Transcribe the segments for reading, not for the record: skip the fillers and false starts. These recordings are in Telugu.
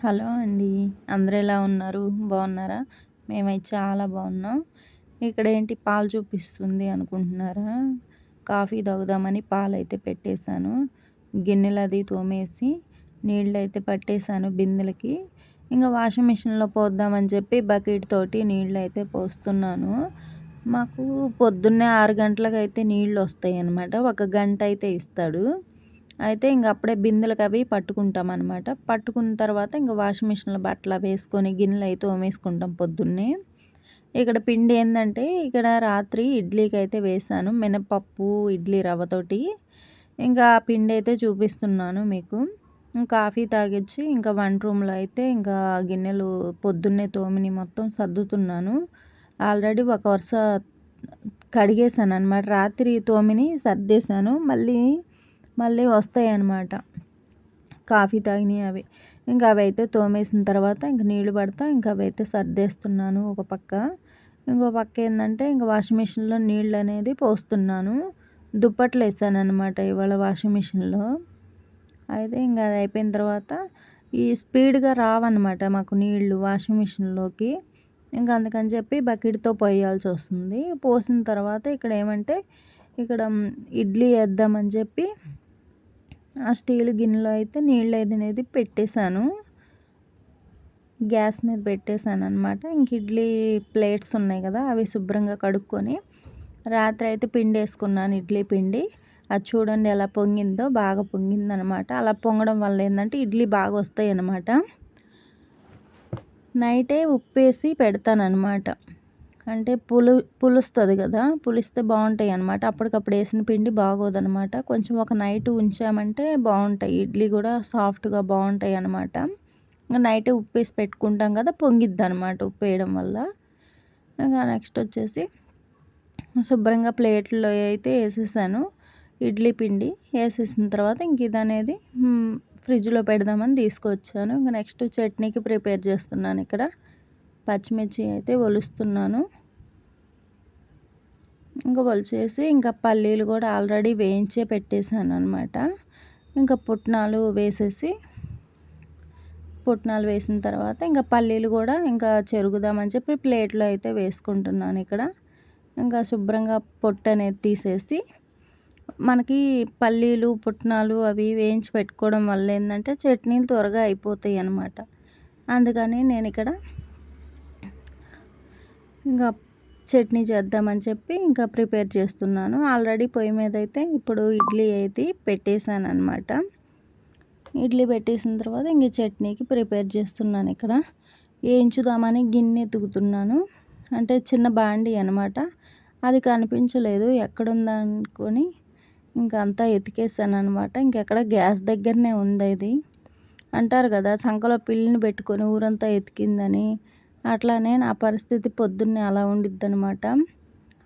హలో అండి. అందరూ ఎలా ఉన్నారు? బాగున్నారా? మేమైతే చాలా బాగున్నాం. ఇక్కడేంటి పాలు చూపిస్తుంది అనుకుంటున్నారా? కాఫీ తాగుదామని పాలైతే పెట్టేశాను. గిన్నెలది తోమేసి, నీళ్ళైతే పట్టేశాను బిందెలకి. ఇంక వాషింగ్ మిషన్‌లో పోద్దామని చెప్పి బకెట్ తోటి నీళ్ళైతే పోస్తున్నాను. మాకు పొద్దున్నే 6 గంటలకైతే నీళ్ళొస్తాయనమాట. ఒక గంట అయితే ఇస్తాడు. అయితే ఇంక అప్పుడే బిందెలకవి పట్టుకుంటామనమాట. పట్టుకున్న తర్వాత ఇంక వాషింగ్ మిషన్‌లో బట్టలవేసుకొని గిన్నెలయి తోమేసుకుంటాం పొద్దున్నే. ఇక్కడ పిండి ఏందంటే, ఇక్కడ రాత్రి ఇడ్లీకైతే వేశాను. మినపప్పు, ఇడ్లీ రవ్వతోటి. ఇంకా ఆ పిండైతే చూపిస్తున్నాను మీకు. కాఫీ తాగొచ్చి ఇంకా వంట రూమ్‌లో అయితే ఇంకా గిన్నెలు పొద్దున్నే తోమినయి మొత్తం సర్దుతున్నాను. ఆల్రెడీ ఒక వరుస కడిగేశాననమాట. రాత్రి తోమినయి సర్దేశాను. మళ్ళీ వస్తాయన్నమాట. కాఫీ తాగినవి అవి. ఇంకా అవైతే తోమేసిన తర్వాత ఇంక నీళ్లు పడతా ఇంకా అవైతే సర్దేస్తున్నాను ఒక పక్క. ఇంకో పక్క ఏందంటే ఇంక వాషింగ్ మిషన్‌లో నీళ్ళు అనేది పోస్తున్నాను. దుప్పట్లు వేసాననమాట ఇవాళ వాషింగ్ మిషన్‌లో. అయితే ఇంక అది అయిపోయిన తర్వాత ఈ స్పీడ్‌గా రావన్నమాట మాకు నీళ్ళు వాషింగ్ మిషన్‌లోకి. ఇంక అందుకని చెప్పి బకెట్‌తో పోయాల్సి వస్తుంది. పోసిన తర్వాత ఇక్కడ ఏమంటే ఇక్కడ ఇడ్లీ వేద్దామని చెప్పి ఆ స్టీల్ గిన్నెలో అయితే నీళ్ళు అనేది పెట్టేశాను. గ్యాస్ మీద పెట్టేశాననమాట. ఇంక ఇడ్లీ ప్లేట్స్ ఉన్నాయి కదా, అవి శుభ్రంగా కడుక్కొని రాత్రి అయితే పిండి వేసుకున్నాను, ఇడ్లీ పిండి. అది చూడండి ఎలా పొంగిందో, బాగా పొంగిందనమాట. అలా పొంగడం వల్ల ఏంటంటే ఇడ్లీ బాగా వస్తాయి అన్నమాట. నైటే ఉప్పేసి పెడతానన్నమాట. అంటే పులుస్తుంది కదా, పులిస్తే బాగుంటాయి అన్నమాట. అప్పటికప్పుడు వేసిన పిండి బాగోదన్నమాట. కొంచెం ఒక నైట్ ఉంచామంటే బాగుంటాయి, ఇడ్లీ కూడా సాఫ్ట్గా బాగుంటాయి అన్నమాట. ఇంకా నైటే ఉప్పేసి పెట్టుకుంటాం కదా, పొంగిద్ది అనమాట ఉప్పు వేయడం వల్ల. ఇంకా నెక్స్ట్ వచ్చేసి శుభ్రంగా ప్లేట్లో అయితే వేసేసాను ఇడ్లీ పిండి. వేసేసిన తర్వాత ఇంక ఇది అనేది ఫ్రిడ్జ్లో పెడదామని తీసుకొచ్చాను. ఇంకా నెక్స్ట్ చట్నీకి ప్రిపేర్ చేస్తున్నాను. ఇక్కడ పచ్చిమిర్చి అయితే ఒలుస్తున్నాను. ఇంకా ఒలిచేసి ఇంకా పల్లీలు కూడా ఆల్రెడీ వేయించే పెట్టేశాను అనమాట. ఇంకా పుట్నాలు వేసిన తర్వాత ఇంకా పల్లీలు కూడా ఇంకా చెరుగుదామని చెప్పి ప్లేట్లో అయితే వేసుకుంటున్నాను. ఇక్కడ ఇంకా శుభ్రంగా పొట్టు అనేది తీసేసి, మనకి పల్లీలు పుట్నాలు అవి వేయించి పెట్టుకోవడం వల్ల ఏంటంటే చట్నీలు త్వరగా అయిపోతాయి అన్నమాట. అందుకని నేను ఇక్కడ ఇంకా చట్నీ చేద్దామని చెప్పి ఇంకా ప్రిపేర్ చేస్తున్నాను. ఆల్రెడీ పొయ్యి మీద అయితే ఇప్పుడు ఇడ్లీ అయితే పెట్టేశాను అనమాట. ఇడ్లీ పెట్టేసిన తర్వాత ఇంక చట్నీకి ప్రిపేర్ చేస్తున్నాను. ఇక్కడ వేయించుదామని గిన్నె ఎతుకుతున్నాను. అంటే చిన్న బాండి అనమాట. అది కనిపించలేదు, ఎక్కడుందా అనుకొని ఇంకా అంతా ఎతికేసాను అనమాట. ఇంకెక్కడ గ్యాస్ దగ్గరనే ఉంది. ఇది అంటారు కదా, చంకలో పిల్లిని పెట్టుకొని ఊరంతా ఎతికిందని. అట్లానే నా పరిస్థితి పొద్దున్నే అలా ఉండిద్దనమాట.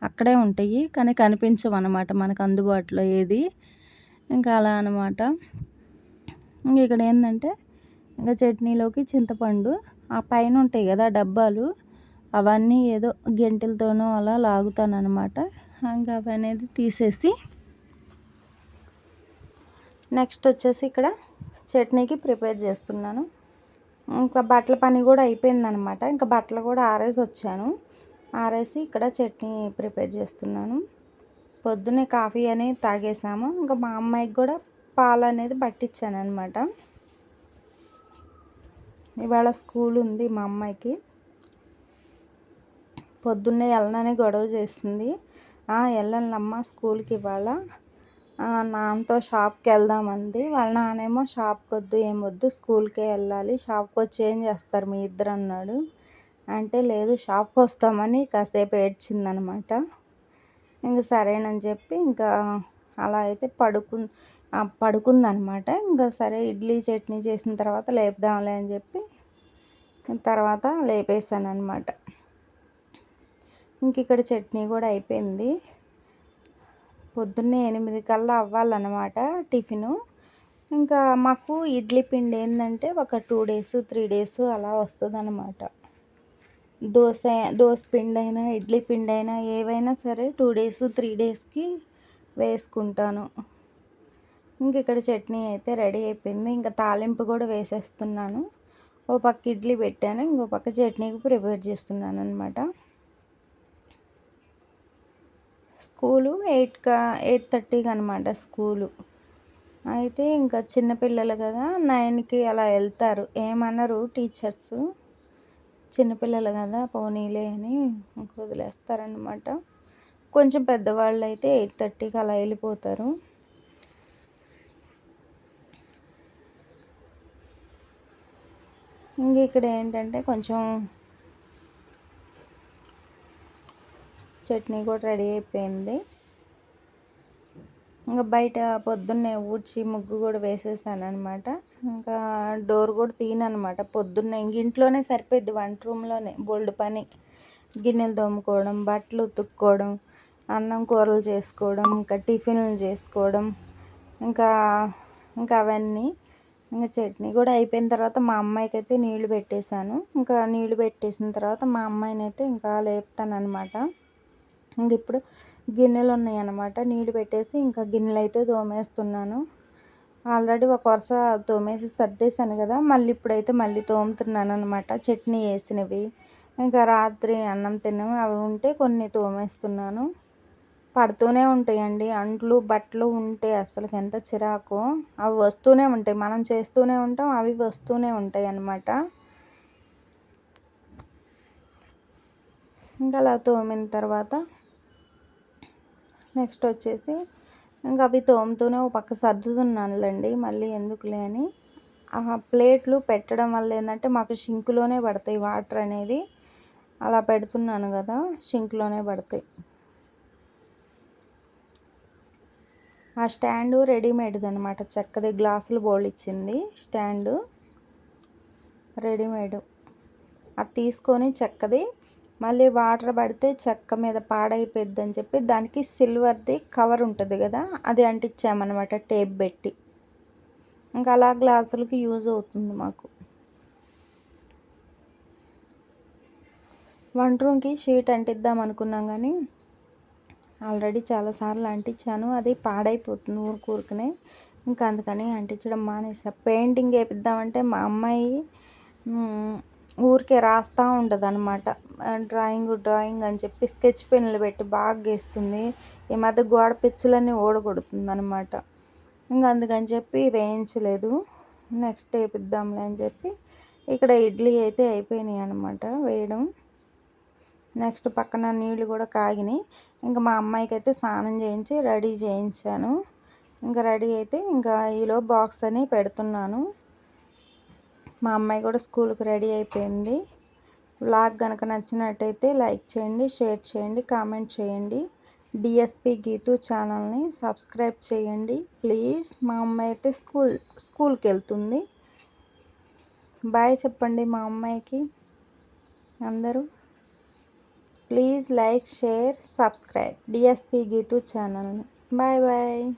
అక్కడే ఉంటాయి కానీ కనిపించవు అనమాట మనకు అందుబాటులో ఏది. ఇంకా అలా అనమాట. ఇక్కడ ఏంటంటే ఇంకా చట్నీలోకి చింతపండు, ఆ పైన ఉంటాయి కదా డబ్బాలు, అవన్నీ ఏదో గెంటెలతోనో అలా లాగుతానమాట. ఇంకా అవి అనేది తీసేసి నెక్స్ట్ వచ్చేసి ఇక్కడ చట్నీకి ప్రిపేర్ చేస్తున్నాను. ఇంకా బట్టల పని కూడా అయిపోయిందనమాట. ఇంకా బట్టలు కూడా ఆరేసి వచ్చాను. ఆరేసి ఇక్కడ చట్నీ ప్రిపేర్ చేస్తున్నాను. పొద్దున్నే కాఫీ అనేది తాగేసాము. ఇంకా మా అమ్మాయికి కూడా పాలు అనేది పట్టించాను అనమాట. ఇవాళ స్కూల్ ఉంది మా అమ్మాయికి. పొద్దున్నే వెళ్ళనని గొడవ చేస్తుంది. వెళ్ళాలమ్మా స్కూల్కి ఇవాళ, నాన్నతో షాప్కి వెళ్దామంది. వాళ్ళ నానేమో షాప్కి వద్దు, ఏమొద్దు, స్కూల్కే వెళ్ళాలి, షాప్కి వచ్చి ఏం చేస్తారు మీ ఇద్దరు అన్నాడు. అంటే లేదు షాప్కి వస్తామని కాసేపు ఏడ్చిందనమాట. ఇంక సరేనని చెప్పి ఇంకా అలా అయితే పడుకుందనమాట. ఇంకా సరే ఇడ్లీ చట్నీ చేసిన తర్వాత లేపుదాంలే అని చెప్పి తర్వాత లేపేసాను అనమాట. ఇంక ఇక్కడ చట్నీ కూడా అయిపోయింది. పొద్దున్నే 8 కల్లా అవ్వాలన్నమాట టిఫిను. ఇంకా మాకు ఇడ్లీ పిండి ఏంటంటే ఒక 2 డేస్ 3 డేస్ అలా వస్తుందన్నమాట. దోశ పిండి అయినా ఇడ్లీ పిండి అయినా ఏవైనా సరే 2 డేస్ 3 డేస్కి వేసుకుంటాను. ఇంక ఇక్కడ చట్నీ అయితే రెడీ అయిపోయింది. ఇంకా తాలింపు కూడా వేసేస్తున్నాను. ఓ పక్క ఇడ్లీ పెట్టాను, ఇంకో పక్క చట్నీకి ప్రిపేర్ చేస్తున్నాను అనమాట. స్కూలు 8:30కి అనమాట స్కూలు. అయితే ఇంకా చిన్నపిల్లలు కదా 9కి అలా వెళ్తారు, ఏమనరు టీచర్స్. చిన్నపిల్లలు కదా పోనీలే అని వదిలేస్తారనమాట. కొంచెం పెద్దవాళ్ళు అయితే 8:30కి అలా వెళ్ళిపోతారు. ఇంక ఇక్కడ ఏంటంటే కొంచెం చట్నీ కూడా రెడీ అయిపోయింది. ఇంకా బయట పొద్దున్నే ఊడ్చి ముగ్గు కూడా వేసేసాను అనమాట. ఇంకా డోర్ కూడా తీయనమాట పొద్దున్నే. ఇంక ఇంట్లోనే సరిపోద్ది, వంట రూమ్లోనే బోల్డ్ పని. గిన్నెలు తోముకోవడం, బట్టలు ఉతుక్కోవడం, అన్నం కూరలు చేసుకోవడం, ఇంకా టిఫిన్లు చేసుకోవడం, ఇంకా అవన్నీ. ఇంకా చట్నీ కూడా అయిపోయిన తర్వాత మా అమ్మాయికి అయితే నీళ్లు పెట్టేశాను. ఇంకా నీళ్లు పెట్టేసిన తర్వాత మా అమ్మాయిని అయితే ఇంకా లేపుతాను అనమాట. ఇంక ఇప్పుడు గిన్నెలు ఉన్నాయి అన్నమాట, నీళ్లు పెట్టేసి ఇంకా గిన్నెలు అయితే తోమేస్తున్నాను. ఆల్రెడీ ఒక వరుస తోమేసి సర్దేశాను కదా, మళ్ళీ ఇప్పుడైతే మళ్ళీ తోముతున్నాను అనమాట. చట్నీ వేసినవి, ఇంకా రాత్రి అన్నం తిన్నవి అవి ఉంటే కొన్ని తోమేస్తున్నాను. పడుతూనే ఉంటాయండి అంట్లు, బట్టలు ఉంటే అసలు ఎంత చిరాకు. అవి వస్తూనే ఉంటాయి, మనం చేస్తూనే ఉంటాం, అవి వస్తూనే ఉంటాయి అన్నమాట. ఇంకా అలా తోమిన తర్వాత నెక్స్ట్ వచ్చేసి ఇంకా అవి తోముతూనే ఒక పక్క సర్దుతున్నానులేండి, మళ్ళీ ఎందుకులే అని. ప్లేట్లు పెట్టడం వల్ల ఏంటంటే మాకు షింక్లోనే పడతాయి వాటర్ అనేది, అలా పెడుతున్నాను కదా షింక్లోనే పడతాయి. ఆ స్టాండు రెడీమేడ్ది అనమాట, చెక్కది, గ్లాసులు బౌల్ ఇచ్చింది స్టాండు రెడీమేడ్. అది తీసుకొని చెక్కది మళ్ళీ వాటర్ పడితే చెక్క మీద పాడైపోద్ది అని చెప్పి దానికి సిల్వర్ది కవర్ ఉంటుంది కదా, అది అంటించామన్నమాట టేప్ పెట్టి. ఇంకా అలా గ్లాసులకి యూజ్ అవుతుంది మాకు. వంట రూమ్కి షీట్ అంటిద్దాం అనుకున్నాం కానీ ఆల్రెడీ చాలాసార్లు అంటించాను, అది పాడైపోతుంది ఊరుకూరుకునే. ఇంకా అందుకని అంటించడం మానేసా. పెయింటింగ్ వేపిద్దామంటే మా అమ్మాయి ఊరికే రాస్తూ ఉంటుంది అనమాట. డ్రాయింగ్ అని చెప్పి స్కెచ్ పెన్నులు పెట్టి బాగా గీస్తుంది. ఈ మధ్య గోడ పిచ్చులన్నీ ఓడగొడుతుంది అనమాట. ఇంకా అందుకని చెప్పి వేయించలేదు, నెక్స్ట్ వేపిద్దాంలే అని చెప్పి. ఇక్కడ ఇడ్లీ అయితే అయిపోయినాయి అనమాట వేయడం. నెక్స్ట్ పక్కన నీళ్ళు కూడా కాగినాయి. ఇంకా మా అమ్మాయికి అయితే స్నానం చేయించి రెడీ చేయించాను. ఇంకా రెడీ అయితే ఇంకా ఈలో బాక్స్ అని పెడుతున్నాను. మా అమ్మాయి కూడా స్కూల్కి రెడీ అయిపోయింది. వ్లాగ్ కనుక నచ్చినట్టయితే లైక్ చేయండి, షేర్ చేయండి, కామెంట్ చేయండి. డిఎస్పి గీతు ఛానల్ని సబ్స్క్రైబ్ చేయండి ప్లీజ్. మా అమ్మాయి అయితే స్కూల్కి వెళ్తుంది. బాయ్ చెప్పండి మా అమ్మాయికి అందరూ. Please like, share, subscribe DSP Geetu ఛానల్ని. Bye bye.